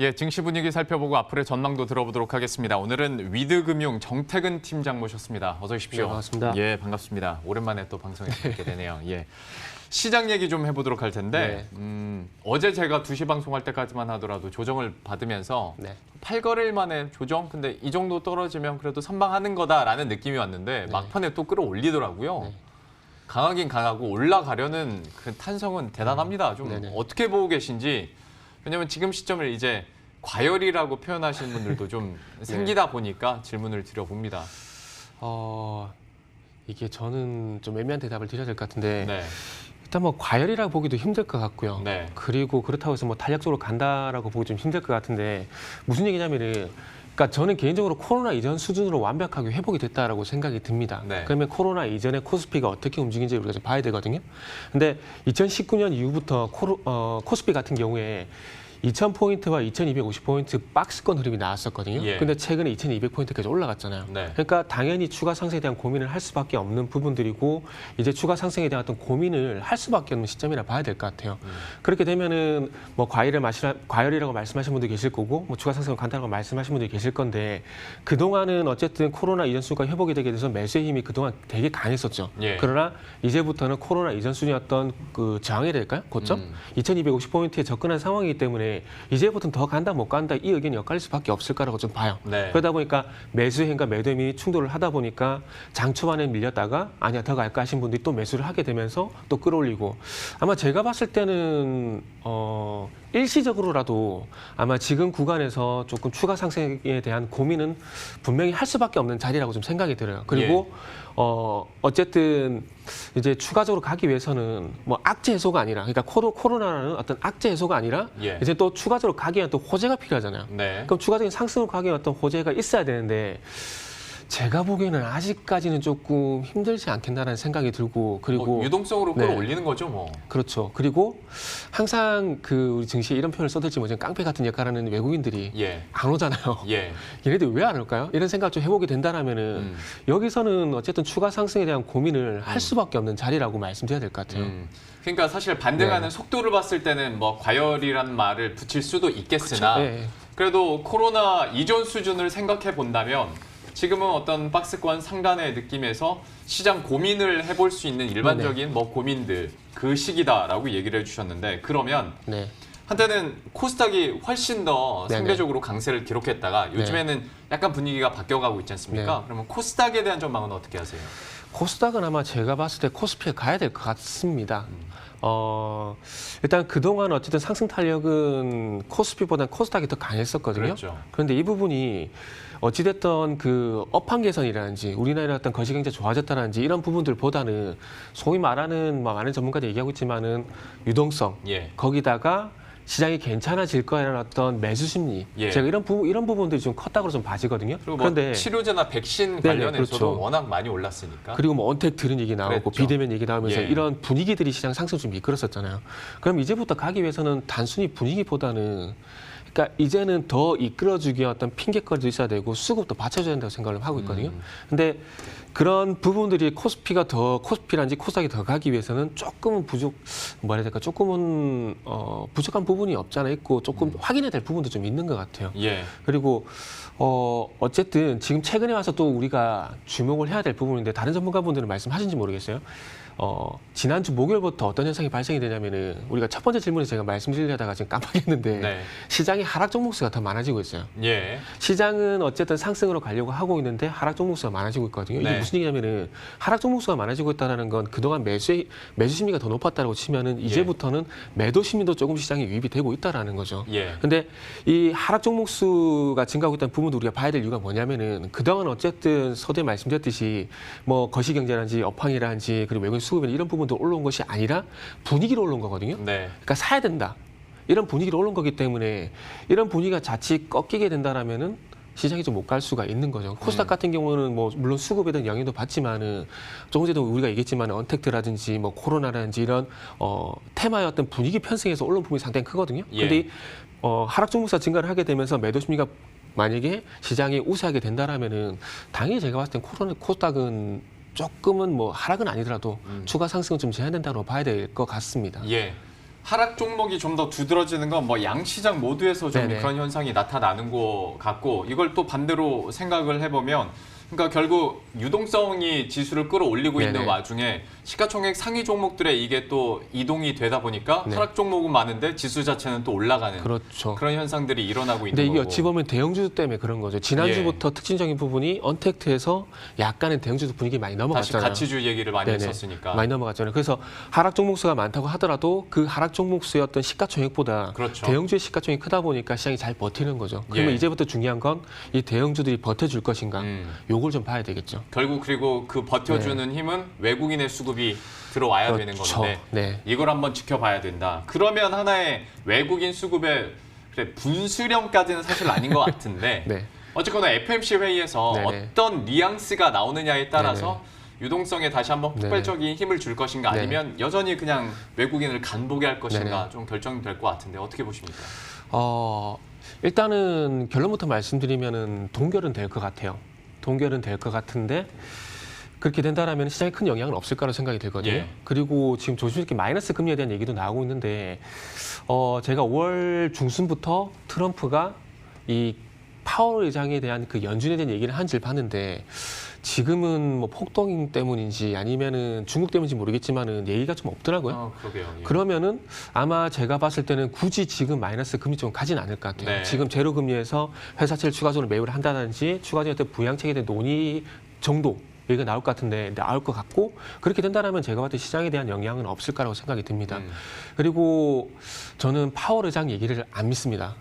예, 증시 분위기 살펴보고 앞으로의 전망도 들어보도록 하겠습니다. 오늘은 위드금융 정태근 팀장 모셨습니다. 어서 오십시오. 네, 반갑습니다. 예, 반갑습니다. 오랜만에 또 방송에 뵙게 되네요. 예. 시장 얘기 좀 해보도록 할 텐데 어제 제가 2시 방송할 때까지만 하더라도 조정을 받으면서 네. 8거래일 만에 조정? 근데 이 정도 떨어지면 그래도 선방하는 거다라는 느낌이 왔는데 막판에 또 끌어올리더라고요. 네. 강하긴 강하고 올라가려는 그 탄성은 대단합니다. 좀 네네. 어떻게 보고 계신지. 왜냐면 지금 시점을 이제 과열이라고 표현하시는 분들도 좀 생기다 보니까 질문을 드려봅니다. 이게 저는 좀 애매한 대답을 드려야 될 것 같은데 네. 일단 뭐 과열이라고 보기도 힘들 것 같고요. 네. 그리고 그렇다고 해서 뭐 탄력적으로 간다라고 보기 좀 힘들 것 같은데 무슨 얘기냐면은 그러니까 저는 개인적으로 코로나 이전 수준으로 완벽하게 회복이 됐다라고 생각이 듭니다. 네. 그러면 코로나 이전에 코스피가 어떻게 움직인지 우리가 좀 봐야 되거든요. 근데 2019년 이후부터 코스피 같은 경우에 2000포인트와 2250포인트 박스권 흐름이 나왔었거든요. 예. 근데 최근에 2200포인트까지 올라갔잖아요. 네. 그러니까 당연히 추가 상승에 대한 고민을 할 수밖에 없는 부분들이고 이제 추가 상승에 대한 어떤 고민을 할 수밖에 없는 시점이라 봐야 될 것 같아요. 그렇게 되면은 뭐 과열이라고 말씀하신 분도 계실 거고 뭐 추가 상승을 간다고 말씀하신 분도 계실 건데 그동안은 어쨌든 코로나 이전 수준과 회복이 되게 돼서 매수의 힘이 그동안 되게 강했었죠. 예. 그러나 이제부터는 코로나 이전 수준이었던 그 저항이 될까요? 고점? 2250포인트에 접근한 상황이기 때문에 이제부터는 더 간다 못 간다 이 의견이 엇갈릴 수밖에 없을 거라고 좀 봐요. 네. 그러다 보니까 매수행과 매도힘이 충돌을 하다 보니까 장 초반에 밀렸다가 아니야 더 갈까 하신 분들이 또 매수를 하게 되면서 또 끌어올리고 아마 제가 봤을 때는 일시적으로라도 아마 지금 구간에서 조금 추가 상승에 대한 고민은 분명히 할 수밖에 없는 자리라고 좀 생각이 들어요. 그리고 어쨌든 이제 추가적으로 가기 위해서는 뭐 악재 해소가 아니라 그러니까 코로나라는 어떤 악재 해소가 아니라 예. 이제 또 추가적으로 가기 위한 또 호재가 필요하잖아요. 네. 그럼 추가적인 상승을 가기 위한 어떤 호재가 있어야 되는데 제가 보기에는 아직까지는 조금 힘들지 않겠나라는 생각이 들고 그리고 유동성으로 네. 끌어올리는 거죠, 뭐. 그렇죠. 그리고 항상 그 우리 증시에 이런 표현을 써들지 못한 깡패 같은 역할하는 외국인들이 예. 안 오잖아요. 예. 얘네들 왜 안 올까요? 이런 생각 좀 해보게 된다라면은 여기서는 어쨌든 추가 상승에 대한 고민을 할 수밖에 없는 자리라고 말씀드려야 될 것 같아요. 그러니까 사실 반등하는 네. 속도를 봤을 때는 뭐 과열이라는 말을 붙일 수도 있겠으나 그렇죠. 네. 그래도 코로나 이전 수준을 생각해 본다면 지금은 어떤 박스권 상단의 느낌에서 시장 고민을 해볼 수 있는 일반적인 뭐 고민들 그 시기다라고 얘기를 해주셨는데 그러면 네. 한때는 코스닥이 훨씬 더 네네. 상대적으로 강세를 기록했다가 요즘에는 약간 분위기가 바뀌어가고 있지 않습니까? 네. 그러면 코스닥에 대한 전망은 어떻게 하세요? 코스닥은 아마 제가 봤을 때 코스피에 가야 될 것 같습니다. 일단 그동안 어쨌든 상승 탄력은 코스피보다는 코스닥이 더 강했었거든요. 그렇죠. 그런데 이 부분이 어찌됐던 그 업황 개선이라든지 우리나라의 어떤 거시경제 좋아졌다든지 이런 부분들보다는 소위 말하는 뭐 많은 전문가들이 얘기하고 있지만은 유동성 예. 거기다가 시장이 괜찮아질 거라는 어떤 매수 심리 예. 제가 이런 부분들이 좀 컸다고 좀 봐지거든요. 그리고 뭐 그런데 치료제나 백신 네네, 관련해서도 그렇죠. 워낙 많이 올랐으니까. 그리고 뭐 언택 들은 얘기 나오고 그랬죠. 비대면 얘기 나오면서 예. 이런 분위기들이 시장 상승 좀 이끌었었잖아요. 그럼 이제부터 가기 위해서는 단순히 분위기보다는 그러니까 이제는 더 이끌어주기 위한 어떤 핑계거리도 있어야 되고 수급도 받쳐줘야 된다고 생각을 하고 있거든요. 근데 그런 부분들이 코스피란지 코스닥이 더 가기 위해서는 조금은 뭐라 해야 될까, 조금은 부족한 부분이 없지 않아 있고 조금 확인해야 될 부분도 좀 있는 것 같아요. 예. 그리고 어쨌든 지금 최근에 와서 또 우리가 주목을 해야 될 부분인데 다른 전문가분들은 말씀하신지 모르겠어요. 지난주 목요일부터 어떤 현상이 발생이 되냐면은 우리가 첫 번째 질문에 제가 말씀드리려다가 지금 깜빡했는데 네. 시장이 하락 종목수가 더 많아지고 있어요. 예. 시장은 어쨌든 상승으로 가려고 하고 있는데 하락 종목수가 많아지고 있거든요. 이게 네. 무슨 얘기냐면은 하락 종목수가 많아지고 있다는 건 그동안 매수 심리가 더 높았다고 치면은 이제부터는 매도 심리도 조금 시장에 유입이 되고 있다라는 거죠. 예. 근데 이 하락 종목수가 증가하고 있다는 부분도 우리가 봐야 될 이유가 뭐냐면은 그동안 어쨌든 서두에 말씀드렸듯이 뭐 거시경제라든지 업황이라든지 그리고 외국인 수급이나 이런 부분도 올라온 것이 아니라 분위기로 올라온 거거든요. 네. 그러니까 사야 된다. 이런 분위기로 올라온 거기 때문에 이런 분위기가 자칫 꺾이게 된다라면은 시장이 좀 못 갈 수가 있는 거죠. 코스닥 같은 경우는 뭐 물론 수급에 대한 영향도 받지만은 조금 전에도 우리가 얘기했지만 언택트라든지 뭐 코로나라든지 이런 테마의 어떤 분위기 편승에서 올라온 부분이 상당히 크거든요. 예. 근데 하락 종목수가 증가를 하게 되면서 매도 심리가 만약에 시장이 우세하게 된다라면은 당연히 제가 봤을 땐 코스닥은 조금은 뭐 하락은 아니더라도 추가 상승은 좀 제한된다고 봐야 될 것 같습니다. 예. 하락 종목이 좀 더 두드러지는 건 뭐 양시장 모두에서 좀 네네. 그런 현상이 나타나는 것 같고 이걸 또 반대로 생각을 해보면 그러니까 결국 유동성이 지수를 끌어올리고 네네. 있는 와중에 시가총액 상위 종목들에 이게 또 이동이 되다 보니까 네. 하락 종목은 많은데 지수 자체는 또 올라가는 그렇죠. 그런 현상들이 일어나고 있는 근데 이게 거고. 어찌 보면 대형주주 때문에 그런 거죠. 지난주부터 특징적인 부분이 언택트에서 약간의 대형주주 분위기 많이 다시 넘어갔잖아요. 가치주 얘기를 많이 네네. 했었으니까. 많이 넘어갔잖아요. 그래서 하락 종목수가 많다고 하더라도 그 하락 종목수의 어떤 시가총액보다 그렇죠. 대형주의 시가총액이 크다 보니까 시장이 잘 버티는 거죠. 그러면 예. 이제부터 중요한 건 이 대형주들이 버텨줄 것인가. 요걸 좀 봐야 되겠죠. 결국 그리고 그 버텨주는 힘은 외국인의 수급이 들어와야 되는 그렇죠. 건데 네. 이걸 한번 지켜봐야 된다. 그러면 하나의 외국인 수급의 그래, 분수령까지는 사실 아닌 것 같은데 네. 어쨌거나 FMC 회의에서 네네. 어떤 뉘앙스가 나오느냐에 따라서 유동성에 다시 한번 네네. 폭발적인 힘을 줄 것인가 네. 아니면 여전히 그냥 외국인을 간보게 할 것인가 네네. 좀 결정될 것 같은데 어떻게 보십니까? 일단은 결론부터 말씀드리면은 동결은 될 것 같아요. 동결은 될 것 같은데 그렇게 된다라면 시장에 큰 영향은 없을 거라고 생각이 들거든요. 예. 그리고 지금 조심스럽게 마이너스 금리에 대한 얘기도 나오고 있는데 제가 5월 중순부터 트럼프가 이 파월 의장에 대한 그 연준에 대한 얘기를 한지를 봤는데 지금은 뭐 폭동 때문인지 아니면은 중국 때문인지 모르겠지만은 얘기가 좀 없더라고요. 그러게요. 예. 그러면은 아마 제가 봤을 때는 굳이 지금 마이너스 금리 좀 가진 않을 것 같아요. 네. 지금 제로 금리에서 회사채를 추가적으로 매입을 한다든지 추가적인 어떤 부양책에 대한 논의 정도 얘기가 나올 것 같은데 나올 것 같고 그렇게 된다면 제가 봤을 때 시장에 대한 영향은 없을 거라고 생각이 듭니다. 그리고 저는 파월 의장 얘기를 안 믿습니다.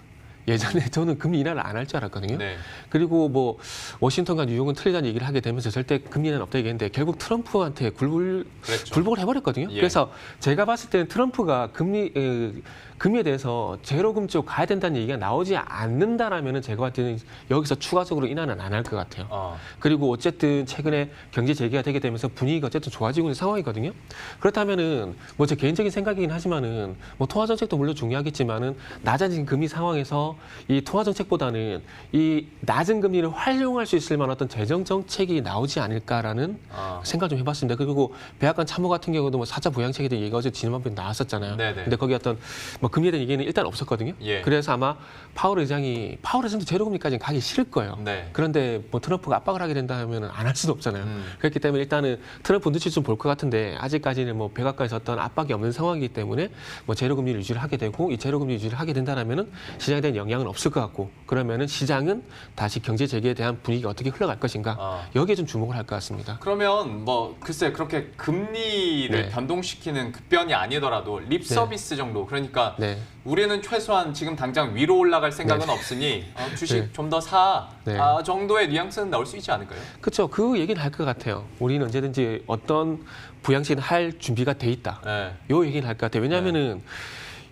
예전에 저는 금리 인하를 안 할 줄 알았거든요. 네. 그리고 뭐 워싱턴과 뉴욕은 틀리다는 얘기를 하게 되면서 절대 금리 인하는 없다 얘기했는데 결국 트럼프한테 그랬죠. 굴복을 해버렸거든요. 예. 그래서 제가 봤을 때는 트럼프가 금리에 대해서 제로금 쪽 가야 된다는 얘기가 나오지 않는다라면은 제가 봤을 때는 여기서 추가적으로 인하는 안 할 것 같아요. 그리고 어쨌든 최근에 경제 재개가 되게 되면서 분위기가 어쨌든 좋아지고 있는 상황이거든요. 그렇다면은 뭐 제 개인적인 생각이긴 하지만은 뭐 통화 정책도 물론 중요하겠지만은 낮아진 금리 상황에서 이 통화 정책보다는 이 낮은 금리를 활용할 수 있을 만한 어떤 재정 정책이 나오지 않을까라는 생각 좀 해봤습니다. 그리고 백악관 참모 같은 경우도 뭐 사자 부양책에 대한 얘기가 어제 지난번에 나왔었잖아요. 네네. 근데 거기 어떤 뭐 금리에 대한 얘기는 일단 없었거든요. 예. 그래서 아마 파월 의장도 제로금리까지는 가기 싫을 거예요. 네. 그런데 뭐 트럼프가 압박을 하게 된다면 안 할 수도 없잖아요. 그렇기 때문에 일단은 트럼프 눈치 좀 볼 것 같은데 아직까지는 뭐 백악관에서 어떤 압박이 없는 상황이기 때문에 뭐 제로금리를 유지를 하게 되고 이 제로금리 유지를 하게 된다라면은 시장에 대한 영향은 없을 것 같고 그러면은 시장은 다시 경제 재개에 대한 분위기가 어떻게 흘러갈 것인가 여기에 좀 주목을 할 것 같습니다. 그러면 뭐 글쎄 그렇게 금리를 네. 변동시키는 급변이 아니더라도 립 서비스 정도 그러니까 네. 우리는 최소한 지금 당장 위로 올라갈 생각은 없으니 주식 네. 좀 더 사 네. 정도의 뉘앙스는 나올 수 있지 않을까요? 그렇죠. 그 얘기는 할 것 같아요. 우리는 언제든지 어떤 부양책은 할 준비가 돼 있다. 네. 요 얘기는 할 것 같아요. 왜냐하면은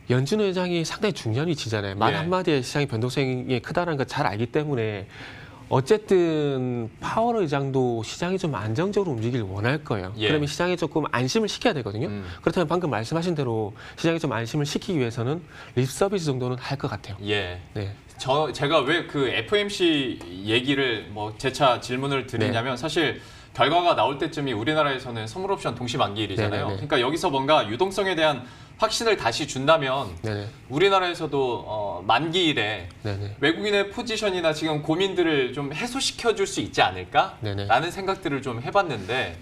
연준 의장이 상당히 중요한 위치잖아요. 말 예. 한마디에 시장의 변동성이 크다는 걸 잘 알기 때문에 어쨌든 파월 의장도 시장이 좀 안정적으로 움직이길 원할 거예요. 예. 그러면 시장에 조금 안심을 시켜야 되거든요. 그렇다면 방금 말씀하신 대로 시장에 좀 안심을 시키기 위해서는 립 서비스 정도는 할 것 같아요. 예. 네. 제가 왜 그 FOMC 얘기를 뭐 재차 질문을 드리냐면 사실 결과가 나올 때쯤이 우리나라에서는 선물 옵션 동시 만기일이잖아요. 네네네. 그러니까 여기서 뭔가 유동성에 대한 확신을 다시 준다면 네네. 우리나라에서도 만기일에 네네. 외국인의 포지션이나 지금 고민들을 좀 해소시켜 줄 수 있지 않을까라는 네네. 생각들을 좀 해봤는데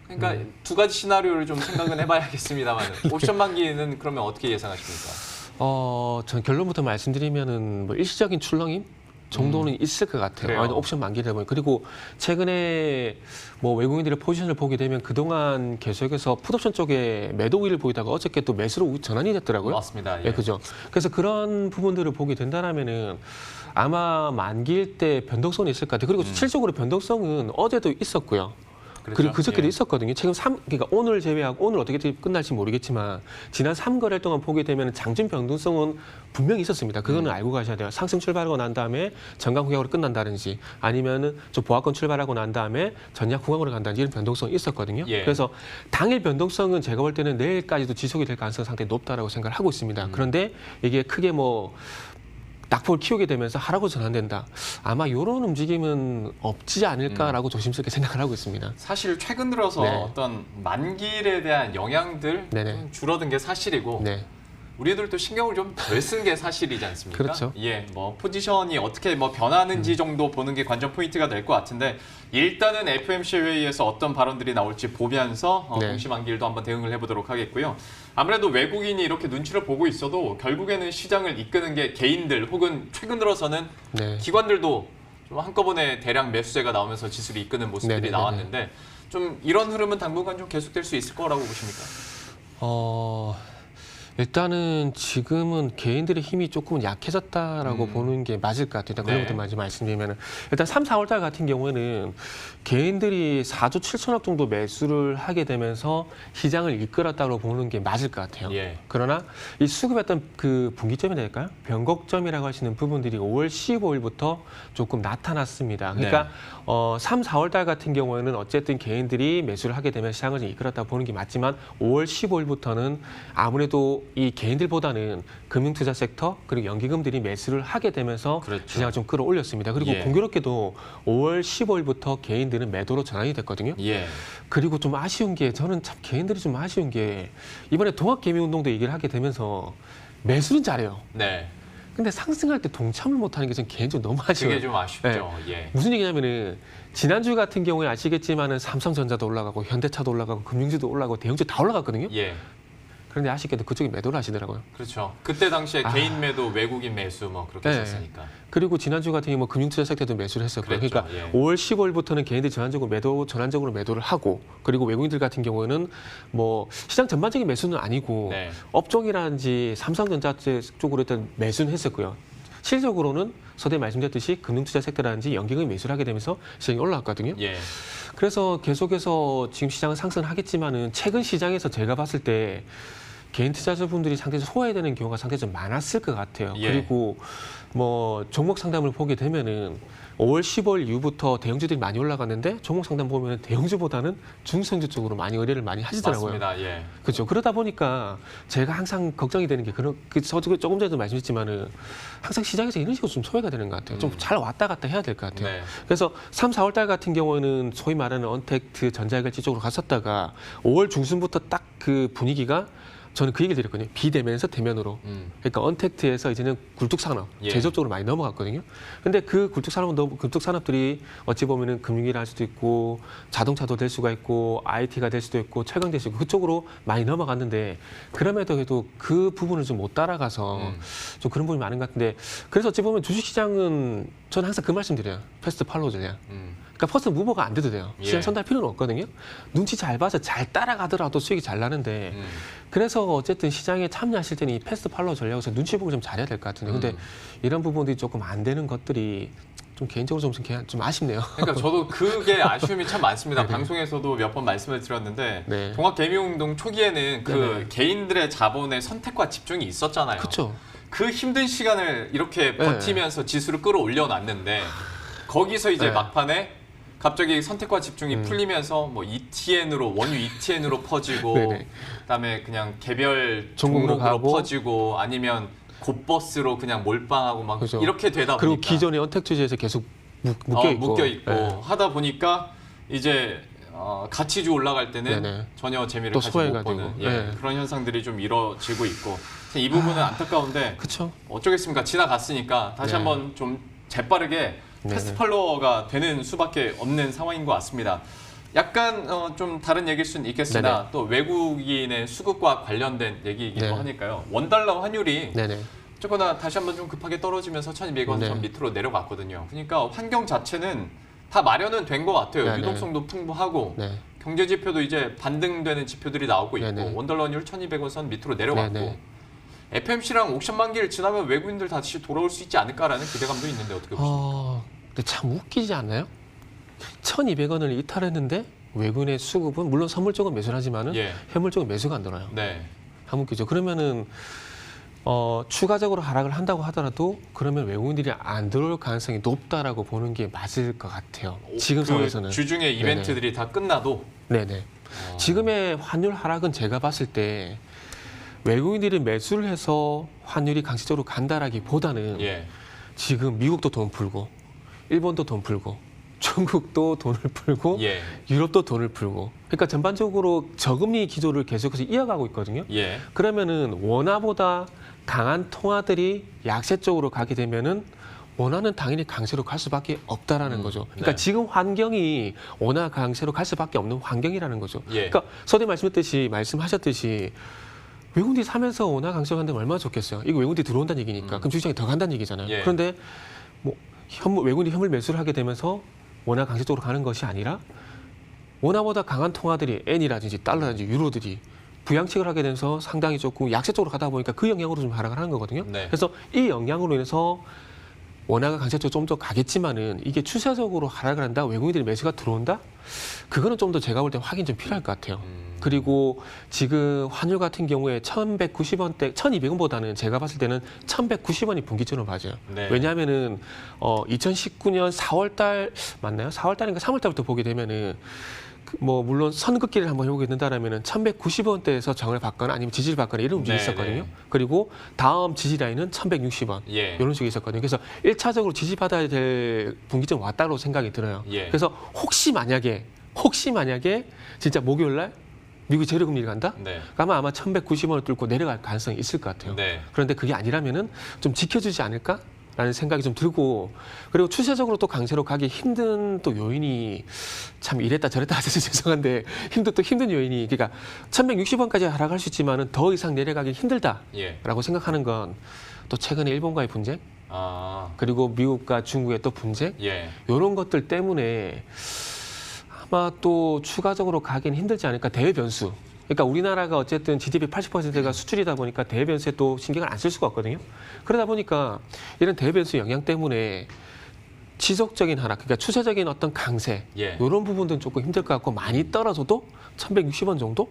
그러니까 두 가지 시나리오를 좀 생각은 해봐야겠습니다만 옵션 만기는 그러면 어떻게 예상하십니까? 전 결론부터 말씀드리면은 뭐 일시적인 출렁임 정도는 있을 것 같아요. 그래요? 옵션 만기를 보니 그리고 최근에 뭐 외국인들의 포지션을 보게 되면 그동안 계속해서 풋옵션 쪽에 매도 우위를 보이다가 어저께 또 매수로 전환이 됐더라고요. 맞습니다. 예, 그죠. 그래서 그런 부분들을 보게 된다라면은 아마 만기일 때 변동성이 있을 것 같아요. 그리고 실질적으로 변동성은 어제도 있었고요. 그리고 그저께도 예. 있었거든요. 최근 그러니까 오늘 제외하고 오늘 어떻게 끝날지 모르겠지만 지난 3거래일 동안 보게 되면 장중 변동성은 분명히 있었습니다. 그거는 알고 가셔야 돼요. 상승 출발하고 난 다음에 전강 후약으로 끝난다든지 아니면은 좀 보합권 출발하고 난 다음에 전약 후강으로 간다든지 이런 변동성이 있었거든요. 예. 그래서 당일 변동성은 제가 볼 때는 내일까지도 지속이 될 가능성이 상당히 높다라고 생각을 하고 있습니다. 그런데 이게 크게 뭐 낙폭을 키우게 되면서 하락으로 전환된다. 아마 이런 움직임은 없지 않을까라고 조심스럽게 생각을 하고 있습니다. 사실 최근 들어서 네. 어떤 만기일에 대한 영향들 네네. 좀 줄어든 게 사실이고 네. 우리들도 신경을 좀 덜 쓴 게 사실이지 않습니까? 그렇죠. 예, 뭐 포지션이 어떻게 뭐 변하는지 정도 보는 게 관전 포인트가 될 것 같은데 일단은 FOMC 회의에서 어떤 발언들이 나올지 보면서 네. 동시만기일도 한번 대응을 해보도록 하겠고요. 아무래도 외국인이 이렇게 눈치를 보고 있어도 결국에는 시장을 이끄는 게 개인들 혹은 최근 들어서는 네. 기관들도 좀 한꺼번에 대량 매수세가 나오면서 지수를 이끄는 모습들이 네네네네. 나왔는데 좀 이런 흐름은 당분간 좀 계속될 수 있을 거라고 보십니까? 일단은 지금은 개인들의 힘이 조금 약해졌다라고 보는 게 맞을 것 같아요. 일단 네. 그런 것도 말씀드리면 일단 3, 4월 달 같은 경우에는 개인들이 4조 7천억 정도 매수를 하게 되면서 시장을 이끌었다고 보는 게 맞을 것 같아요. 예. 그러나 이 수급했던 그 분기점이라 할까요? 변곡점이라고 하시는 부분들이 5월 15일부터 조금 나타났습니다. 그러니까 네. 3, 4월 달 같은 경우에는 어쨌든 개인들이 매수를 하게 되면 시장을 이끌었다고 보는 게 맞지만 5월 15일부터는 아무래도 이 개인들보다는 금융투자 섹터 그리고 연기금들이 매수를 하게 되면서 그렇죠. 시장을 좀 끌어올렸습니다. 그리고 예. 공교롭게도 5월 15일부터 개인들은 매도로 전환이 됐거든요. 예. 그리고 좀 아쉬운 게 저는 참 개인들이 좀 아쉬운 게 이번에 동학개미운동도 얘기를 하게 되면서 매수는 잘해요. 네. 근데 상승할 때 동참을 못하는 게 저는 개인적으로 너무 아쉬워요. 그게 좀 아쉽죠. 예. 무슨 얘기냐면은 지난주 같은 경우에 아시겠지만은 삼성전자도 올라가고 현대차도 올라가고 금융주도 올라가고 대형주 다 올라갔거든요. 예. 그런데 아쉽게도 그쪽이 매도를 하시더라고요. 그렇죠. 그때 당시에 개인 매도, 외국인 매수 뭐 그렇게 네. 했었으니까. 그리고 지난주 같은 경우 뭐 금융투자 섹터도 매수를 했었고요. 그랬죠. 그러니까 예. 5월 15일부터는 개인들이 전환적으로 매도를 하고 그리고 외국인들 같은 경우에는 뭐 시장 전반적인 매수는 아니고 네. 업종이라든지 삼성전자 쪽으로 일단 매수는 했었고요. 실질적으로는 서두에 말씀드렸듯이 금융투자 섹터라든지 연기금이 매수를 하게 되면서 시장이 올라왔거든요. 예. 그래서 계속해서 지금 시장은 상승을 하겠지만은 최근 시장에서 제가 봤을 때 개인 투자자분들이 상대적으로 소화해야 되는 경우가 상대적으로 많았을 것 같아요. 예. 그리고 뭐 종목 상담을 보게 되면은 5월 15일 이후부터 대형주들이 많이 올라갔는데 종목 상담 보면 대형주보다는 중성주 쪽으로 많이 의뢰를 많이 하시더라고요. 맞습니다. 예. 그렇죠. 그러다 보니까 제가 항상 걱정이 되는 게 저도 조금 전에도 말씀드렸지만은 항상 시장에서 이런 식으로 좀 소외가 되는 것 같아요. 좀 잘 왔다 갔다 해야 될 것 같아요. 네. 그래서 3, 4월 달 같은 경우에는 소위 말하는 언택트 전자결제 쪽으로 갔었다가 5월 중순부터 딱 그 분위기가 저는 그 얘기를 드렸거든요. 비대면에서 대면으로. 그러니까 언택트에서 이제는 굴뚝산업, 예. 제조업 쪽으로 많이 넘어갔거든요. 근데 그 굴뚝산업들이 어찌 보면은 금융이라 할 수도 있고 자동차도 될 수가 있고 IT가 될 수도 있고 철강될 수 있고 그쪽으로 많이 넘어갔는데 그럼에도 해도 그 부분을 좀 못 따라가서 좀 그런 부분이 많은 것 같은데 그래서 어찌 보면 주식시장은 저는 항상 그 말씀 드려요. 패스트 팔로우 전략. 그러니까 퍼스트 무버가 안 돼도 돼요. 시장 예. 선달 필요는 없거든요. 눈치 잘 봐서 잘 따라가더라도 수익이 잘 나는데 그래서 어쨌든 시장에 참여하실 때는 이 패스트 팔로우 전략에서 눈치 보고 좀 잘해야 될 것 같은데 근데 이런 부분들이 조금 안 되는 것들이 좀 개인적으로 좀 아쉽네요. 그러니까 저도 그게 아쉬움이 참 많습니다. 네네. 방송에서도 몇 번 말씀을 드렸는데 네. 동학개미운동 초기에는 그 네네. 개인들의 자본의 선택과 집중이 있었잖아요. 그렇죠. 그 힘든 시간을 이렇게 네. 버티면서 지수를 끌어올려 놨는데 거기서 이제 네. 막판에 갑자기 선택과 집중이 풀리면서 뭐 ETN으로 원유 ETN으로 퍼지고 네네. 그다음에 그냥 개별 종목으로 종목으로 가고. 퍼지고 아니면 곧버스로 그냥 몰빵하고 막 그죠. 이렇게 되다 그리고 보니까 기존의 언택트지에서 계속 묶여 있고, 묶여 있고 네. 하다 보니까 이제 가치주 올라갈 때는 네네. 전혀 재미를 또 가지고 못 소외가 보는 되고. 예, 네. 그런 현상들이 좀 이뤄지고 있고 이 부분은 안타까운데 그렇죠. 어쩌겠습니까? 지나갔으니까 다시 네. 한번 좀 재빠르게 네네. 패스트 팔로워가 되는 수밖에 없는 상황인 것 같습니다. 약간 좀 다른 얘기일 수는 있겠으나 네네. 또 외국인의 수급과 관련된 얘기이기도 네. 하니까요. 원달러 환율이 네네. 어쨌거나 다시 한번 좀 급하게 떨어지면서 1,200원 네. 선 밑으로 내려갔거든요. 그러니까 환경 자체는 다 마련은 된 것 같아요. 네네. 유동성도 풍부하고 네. 경제 지표도 이제 반등되는 지표들이 나오고 있고 네네. 원달러 환율 1,200원 선 밑으로 내려갔고 네네. FMC랑 옥션 만기를 지나면 외국인들 다시 돌아올 수 있지 않을까라는 기대감도 있는데 어떻게 보십니까? 근데 참 웃기지 않나요? 1,200원을 이탈했는데 외국인의 수급은 물론 선물 쪽은 매수를 하지만은 예. 현물 쪽은 매수가 안 들어요. 네. 참 웃기죠. 그러면은 추가적으로 하락을 한다고 하더라도 그러면 외국인들이 안 들어올 가능성이 높다라고 보는 게 맞을 것 같아요. 지금 상황에서는. 주중에 이벤트들이 다 끝나도 네네. 지금의 환율 하락은 제가 봤을 때 외국인들이 매수를 해서 환율이 강세적으로 간다라기보다는 예. 지금 미국도 돈 풀고 일본도 돈 풀고 중국도 돈을 풀고 예. 유럽도 돈을 풀고 그러니까 전반적으로 저금리 기조를 계속해서 이어가고 있거든요. 예. 그러면은 원화보다 강한 통화들이 약세 쪽으로 가게 되면은 원화는 당연히 강세로 갈 수밖에 없다라는 거죠. 그러니까 네. 지금 환경이 원화 강세로 갈 수밖에 없는 환경이라는 거죠. 예. 그러니까 말씀하셨듯이 외국인들이 사면서 원화 강세로 간다면 얼마나 좋겠어요. 이거 외국인들이 들어온다는 얘기니까. 그럼 주식시장이 더 간다는 얘기잖아요. 예. 그런데 뭐 외국인이 현물 매수를 하게 되면서 원화 강세 쪽으로 가는 것이 아니라 원화보다 강한 통화들이 엔이라든지 달러라든지 유로들이 부양책을 하게 되면서 상당히 조금 약세 쪽으로 가다 보니까 그 영향으로 좀 하락을 하는 거거든요. 네. 그래서 이 영향으로 인해서 원화가 강세 쪽으로 좀 더 가겠지만은 이게 추세적으로 하락을 한다, 외국인들이 매수가 들어온다? 그거는 좀 더 제가 볼 때 확인 좀 필요할 것 같아요. 그리고 지금 환율 같은 경우에 1,190원대, 1,200원보다는 제가 봤을 때는 1,190원이 분기점으로 맞아요. 네. 왜냐하면은 2019년 4월달 맞나요? 4월달인가 3월달부터 보게 되면은 뭐 물론 선긋기를 한번 해보게 된다라면은 1,190원대에서 정을 받거나 아니면 지지를 받거나 이런 움직임이 네, 있었거든요. 네. 그리고 다음 지지 라인은 1,160원 예. 이런 식이 있었거든요. 그래서 1차적으로 지지받아야 될 분기점 왔다고 생각이 들어요. 예. 그래서 혹시 만약에 진짜 목요일 날 미국이 제로금리를 간다? 네. 그러면 아마 1,190원을 뚫고 내려갈 가능성이 있을 것 같아요. 네. 그런데 그게 아니라면은 좀 지켜주지 않을까? 라는 생각이 좀 들고 그리고 추세적으로 또 강세로 가기 힘든 또 요인이 참 이랬다 저랬다 하셔서 죄송한데 힘든 요인이 그러니까 1,160원까지 하락할 수 있지만은 더 이상 내려가기 힘들다라고 예. 생각하는 건 또 최근에 일본과의 분쟁 아. 그리고 미국과 중국의 또 분쟁 예. 이런 것들 때문에 아마 또 추가적으로 가긴 힘들지 않을까 대외 변수. 그러니까 우리나라가 어쨌든 GDP 80%가 수출이다 보니까 대외 변수에 또 신경을 안 쓸 수가 없거든요. 그러다 보니까 이런 대외 변수 영향 때문에 지속적인 하락, 그러니까 추세적인 어떤 강세 예. 이런 부분들은 조금 힘들 것 같고 많이 떨어져도 1,160원 정도?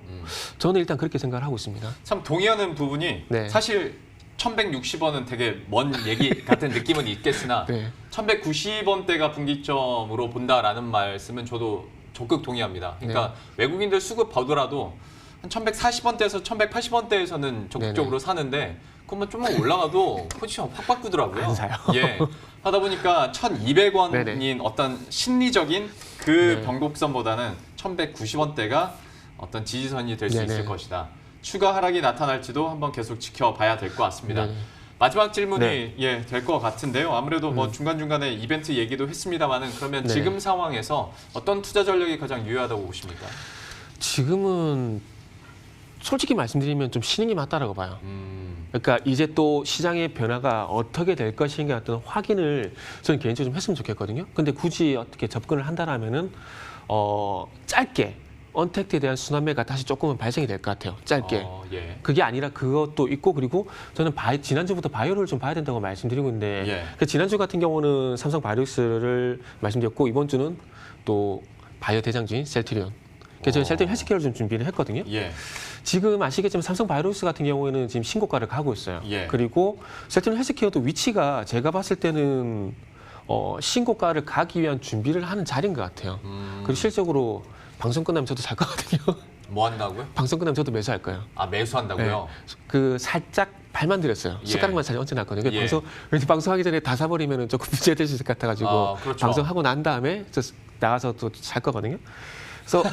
저는 일단 그렇게 생각을 하고 있습니다. 참 동의하는 부분이 네. 사실 1,160원은 되게 먼 얘기 같은 느낌은 있겠으나 네. 1,190원대가 분기점으로 본다라는 말씀은 저도 적극 동의합니다. 그러니까 외국인들 수급 보더라도 한 1,140원대에서 1,180원대에서는 적극적으로 사는데 그러면 좀만 올라가도 포지션 확 바꾸더라고요. 안 사요. 예. 하다 보니까 1,200원인 네네. 어떤 심리적인 그 네. 변곡선보다는 1,190원대가 어떤 지지선이 될 수 네네. 있을 것이다. 추가 하락이 나타날지도 한번 계속 지켜봐야 될 것 같습니다. 네네. 마지막 질문이 네. 될 것 같은데요. 아무래도 뭐 중간중간에 이벤트 얘기도 했습니다만은 그러면 네네. 지금 상황에서 어떤 투자 전략이 가장 유효하다고 보십니까? 지금은 솔직히 말씀드리면 좀 쉬는 게 맞다라고 봐요. 그러니까 이제 또 시장의 변화가 어떻게 될 것인가 어떤 확인을 저는 개인적으로 좀 했으면 좋겠거든요. 근데 굳이 어떻게 접근을 한다라면은 짧게 언택트에 대한 순환매가 다시 조금은 발생이 될 것 같아요. 짧게. 예. 그게 아니라 그것도 있고 그리고 저는 지난주부터 바이오를 좀 봐야 된다고 말씀드리고 있는데 예. 그 지난주 같은 경우는 삼성 바이오스를 말씀드렸고 이번 주는 또 바이오 대장주인 셀트리온. 그래서 저희 셀트리온 헬스케어를 좀 준비를 했거든요. 예. 지금 아시겠지만 삼성 바이오스 같은 경우에는 지금 신고가를 가고 있어요. 예. 그리고 셀트리온 헬스케어도 위치가 제가 봤을 때는 신고가를 가기 위한 준비를 하는 자리인 것 같아요. 그리고 실적으로 방송 끝나면 저도 잘 거거든요. 뭐 한다고요? 방송 끝나면 저도 매수할 거예요. 아 매수한다고요? 그 살짝 발만 들였어요. 예. 숟가락만 살짝 얹어놨거든요. 예. 왠지 방송하기 전에 다 사버리면 조금 문제가 될 수 있을 것 같아가지고 아, 그렇죠. 방송하고 난 다음에 저 나가서 또 살 거거든요. 그래서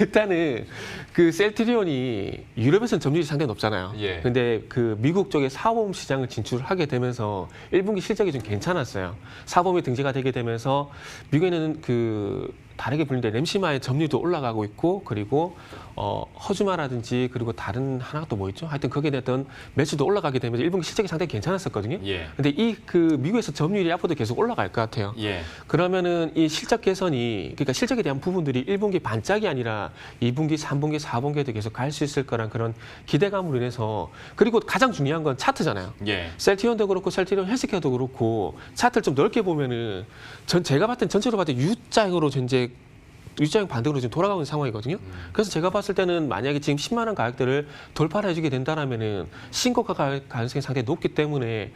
일단은 그 셀트리온이 유럽에서는 점유율이 상당히 높잖아요. 예. 근데 그 미국 쪽에 사보험 시장을 진출하게 되면서 1분기 실적이 좀 괜찮았어요. 사보험이 등재가 되게 되면서 미국에는 그 다르게 불리는데 램시마의 점유율도 올라가고 있고 그리고 허즈마라든지 그리고 다른 하나가 또 뭐 있죠? 하여튼 거기에 대한 매수도 올라가게 되면서 1분기 실적이 상당히 괜찮았었거든요. 예. 근데 이 그 미국에서 점유율이 앞으로도 계속 올라갈 것 같아요. 예. 그러면은 이 실적 개선이 그러니까 실적에 대한 부분들이 1분기 반짝이 아니라 2분기, 3분기, 4분기에도 계속 갈 수 있을 거란 그런 기대감으로 인해서 그리고 가장 중요한 건 차트잖아요. 예. 셀트리온도 그렇고 셀트리온 헬스케어도 그렇고 차트를 좀 넓게 보면은 제가 봤을 땐 전체로 봤을 때 U자형으로 현재 U자형 반등으로 지금 돌아가고 있는 상황이거든요. 그래서 제가 봤을 때는 만약에 지금 10만 원 가격대를 돌파를 해주게 된다라면은 신고가 가능성이 상당히 높기 때문에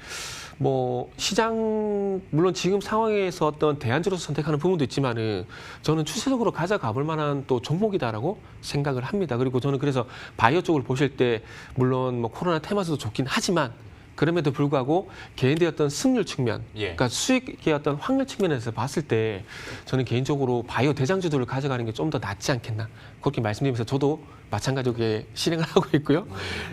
뭐 시장 물론 지금 상황에서 어떤 대안주로서 선택하는 부분도 있지만은 저는 추세적으로 가져가볼 만한 또 종목이다라고 생각을 합니다. 그리고 저는 그래서 바이오 쪽을 보실 때 물론 뭐 코로나 테마스도 좋긴 하지만 그럼에도 불구하고 개인들의 어떤 승률 측면, 예. 그러니까 수익의 어떤 확률 측면에서 봤을 때 저는 개인적으로 바이오 대장주들을 가져가는 게 좀 더 낫지 않겠나 그렇게 말씀드리면서 저도 마찬가지로 실행을 하고 있고요.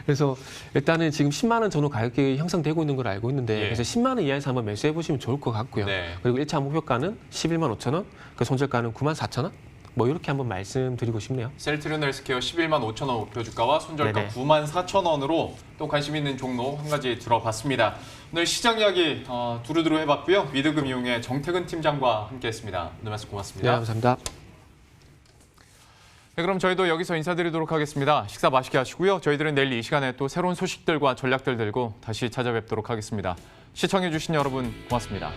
그래서 일단은 지금 10만 원 전후 가격이 형성되고 있는 걸 알고 있는데 예. 그래서 10만 원 이하에서 한번 매수해 보시면 좋을 것 같고요. 네. 그리고 1차 목표가는 11만 5천 원, 그 손절가는 9만 4천 원. 뭐 이렇게 한번 말씀드리고 싶네요. 셀트리온 헬스케어 11만 5천 원 목표 주가와 손절가 네네. 9만 4천 원으로 또 관심 있는 종목 한 가지 들어봤습니다. 오늘 시장 이야기 두루두루 해봤고요. 미드금융의 정태근 팀장과 함께했습니다. 오늘 말씀 네, 고맙습니다. 감사합니다. 네, 그럼 저희도 여기서 인사드리도록 하겠습니다. 식사 맛있게 하시고요. 저희들은 내일 이 시간에 또 새로운 소식들과 전략들 들고 다시 찾아뵙도록 하겠습니다. 시청해주신 여러분 고맙습니다.